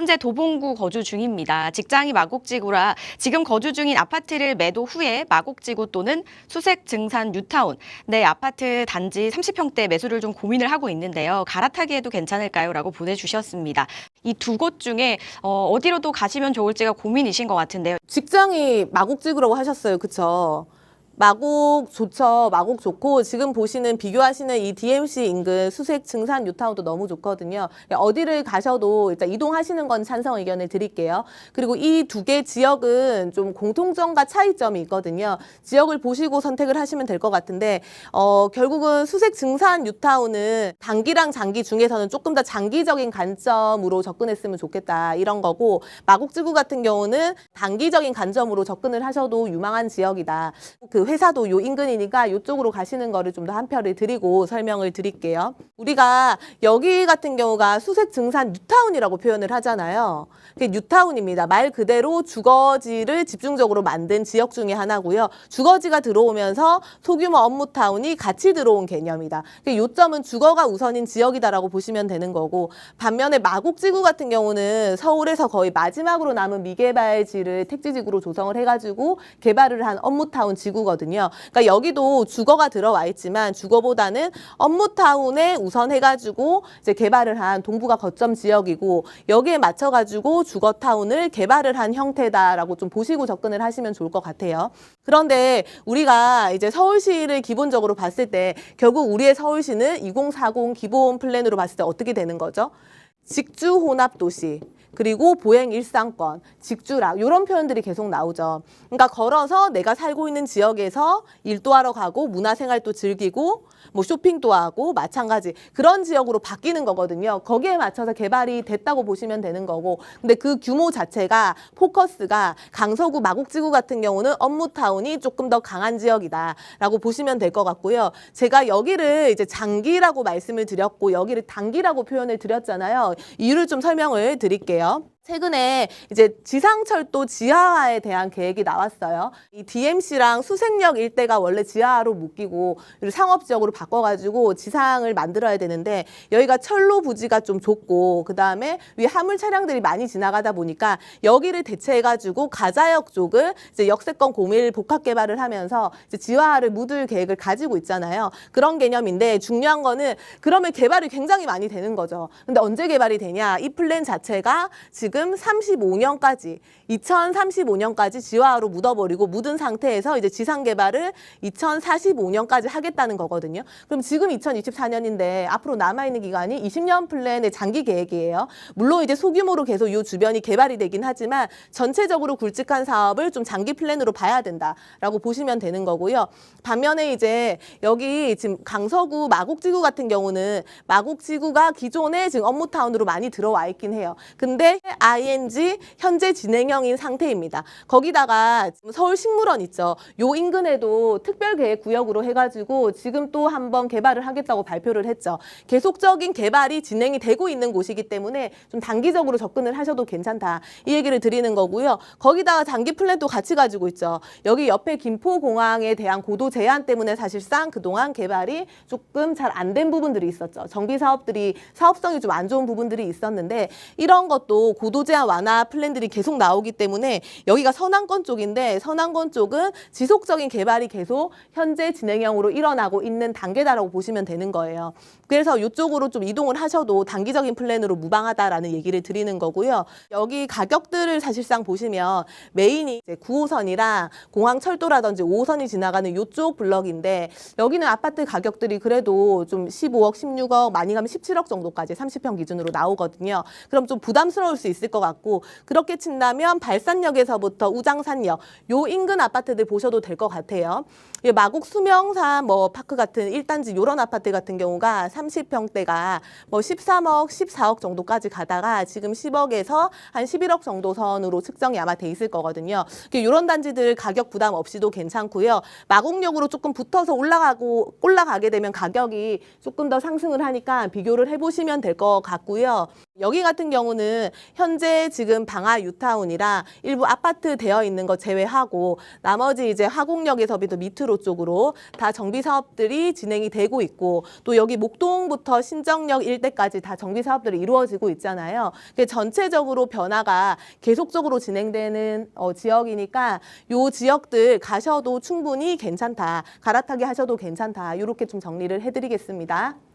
현재 도봉구 거주 중입니다. 직장이 마곡지구라 지금 거주 중인 아파트를 매도 후에 마곡지구 또는 수색 증산 뉴타운 내 아파트 단지 30평대 매수를 좀 고민을 하고 있는데요. 갈아타기에도 괜찮을까요? 라고 보내주셨습니다. 이 두 곳 중에 어디로도 가시면 좋을지가 고민이신 것 같은데요. 직장이 마곡지구라고 하셨어요. 그쵸? 마곡 좋죠. 마곡 좋고 지금 보시는 비교하시는 이 DMC 인근 수색 증산 뉴타운도 너무 좋거든요. 어디를 가셔도 일단 이동하시는 건 찬성 의견을 드릴게요. 그리고 이 두 개 지역은 좀 공통점과 차이점이 있거든요. 지역을 보시고 선택을 하시면 될 것 같은데 결국은 수색 증산 뉴타운은 단기랑 장기 중에서는 조금 더 장기적인 관점으로 접근했으면 좋겠다 이런 거고, 마곡지구 같은 경우는 단기적인 관점으로 접근을 하셔도 유망한 지역이다. 그 회사도 요 인근이니까 이쪽으로 가시는 거를 좀 더 한 표를 드리고 설명을 드릴게요. 우리가 여기 같은 경우가 수색 증산 뉴타운이라고 표현을 하잖아요. 그게 뉴타운입니다. 말 그대로 주거지를 집중적으로 만든 지역 중에 하나고요. 주거지가 들어오면서 소규모 업무타운이 같이 들어온 개념이다. 요점은 주거가 우선인 지역이다라고 보시면 되는 거고, 반면에 마곡지구 같은 경우는 서울에서 거의 마지막으로 남은 미개발지를 택지지구로 조성을 해가지고 개발을 한 업무타운 지구거든요. 그러니까 여기도 주거가 들어와 있지만 주거보다는 업무타운에 우선 해가지고 이제 개발을 한 동부가 거점 지역이고, 여기에 맞춰가지고 주거타운을 개발을 한 형태다라고 좀 보시고 접근을 하시면 좋을 것 같아요. 그런데 우리가 이제 서울시를 기본적으로 봤을 때 결국 우리의 서울시는 2040 기본 플랜으로 봤을 때 어떻게 되는 거죠? 직주 혼합 도시, 그리고 보행 일상권, 직주락 이런 표현들이 계속 나오죠. 그러니까 걸어서 내가 살고 있는 지역에서 일도 하러 가고 문화생활도 즐기고 뭐 쇼핑도 하고 마찬가지 그런 지역으로 바뀌는 거거든요. 거기에 맞춰서 개발이 됐다고 보시면 되는 거고, 근데 그 규모 자체가 포커스가 강서구 마곡지구 같은 경우는 업무타운이 조금 더 강한 지역이다라고 보시면 될 것 같고요. 제가 여기를 이제 장기라고 말씀을 드렸고 여기를 단기라고 표현을 드렸잖아요. 이유를 좀 설명을 드릴게요. 최근에 이제 지상철도 지하화에 대한 계획이 나왔어요. 이 DMC랑 수색역 일대가 원래 지하화로 묶이고 상업지역으로 바꿔가지고 지상을 만들어야 되는데, 여기가 철로 부지가 좀 좁고 그 다음에 위 화물 차량들이 많이 지나가다 보니까 여기를 대체해가지고 가자역 쪽을 이제 역세권 고밀 복합 개발을 하면서 이제 지하화를 묻을 계획을 가지고 있잖아요. 그런 개념인데 중요한 거는 그러면 개발이 굉장히 많이 되는 거죠. 근데 언제 개발이 되냐? 이 플랜 자체가 지금 35년까지 2035년까지 지하화로 묻어버리고 묻은 상태에서 이제 지상 개발을 2045년까지 하겠다는 거거든요. 그럼 지금 2024년인데 앞으로 남아있는 기간이 20년 플랜의 장기 계획이에요. 물론 이제 소규모로 계속 이 주변이 개발이 되긴 하지만 전체적으로 굵직한 사업을 좀 장기 플랜으로 봐야 된다라고 보시면 되는 거고요. 반면에 이제 여기 지금 강서구 마곡지구 같은 경우는 마곡지구가 기존에 지금 업무타운으로 많이 들어와 있긴 해요. 근데 ING 현재 진행형인 상태입니다. 거기다가 서울식물원 있죠. 요 인근에도 특별계획구역으로 해가지고 지금 또 한번 개발을 하겠다고 발표를 했죠. 계속적인 개발이 진행이 되고 있는 곳이기 때문에 좀 단기적으로 접근을 하셔도 괜찮다. 이 얘기를 드리는 거고요. 거기다가 장기 플랜도 같이 가지고 있죠. 여기 옆에 김포공항에 대한 고도 제한 때문에 사실상 그동안 개발이 조금 잘 안 된 부분들이 있었죠. 정비 사업들이 사업성이 좀 안 좋은 부분들이 있었는데 이런 것도 고도 제한 완화 플랜들이 계속 나오기 때문에 여기가 서남권 쪽인데 서남권 쪽은 지속적인 개발이 계속 현재 진행형으로 일어나고 있는 단계다라고 보시면 되는 거예요. 그래서 이쪽으로 좀 이동을 하셔도 단기적인 플랜으로 무방하다라는 얘기를 드리는 거고요. 여기 가격들을 사실상 보시면 메인이 이제 9호선이랑 공항철도라든지 5호선이 지나가는 이쪽 블럭인데 여기는 아파트 가격들이 그래도 좀 15억, 16억, 많이 가면 17억 정도까지 30평 기준으로 나오거든요. 그럼 좀 부담스러울 수 있을 것 같고, 그렇게 친다면 발산역에서부터 우장산역 요 인근 아파트들 보셔도 될 것 같아요. 마곡 수명산 뭐 파크 같은 1단지 요런 아파트 같은 경우가 30평대가 뭐 13억, 14억 정도까지 가다가 지금 10억에서 한 11억 정도 선으로 측정이 아마 돼 있을 거거든요. 이런 단지들 가격 부담 없이도 괜찮고요. 마곡역으로 조금 붙어서 올라가게 되면 가격이 조금 더 상승을 하니까 비교를 해보시면 될 것 같고요. 여기 같은 경우는 현재 지금 방화 유타운이라 일부 아파트 되어 있는 거 제외하고 나머지 이제 화곡역에서부터 밑으로 고속도로 쪽으로 다 정비 사업들이 진행이 되고 있고 또 여기 목동부터 신정역 일대까지 다 정비 사업들이 이루어지고 있잖아요. 전체적으로 변화가 계속적으로 진행되는 지역이니까 요 지역들 가셔도 충분히 괜찮다. 갈아타기 하셔도 괜찮다. 이렇게 좀 정리를 해드리겠습니다.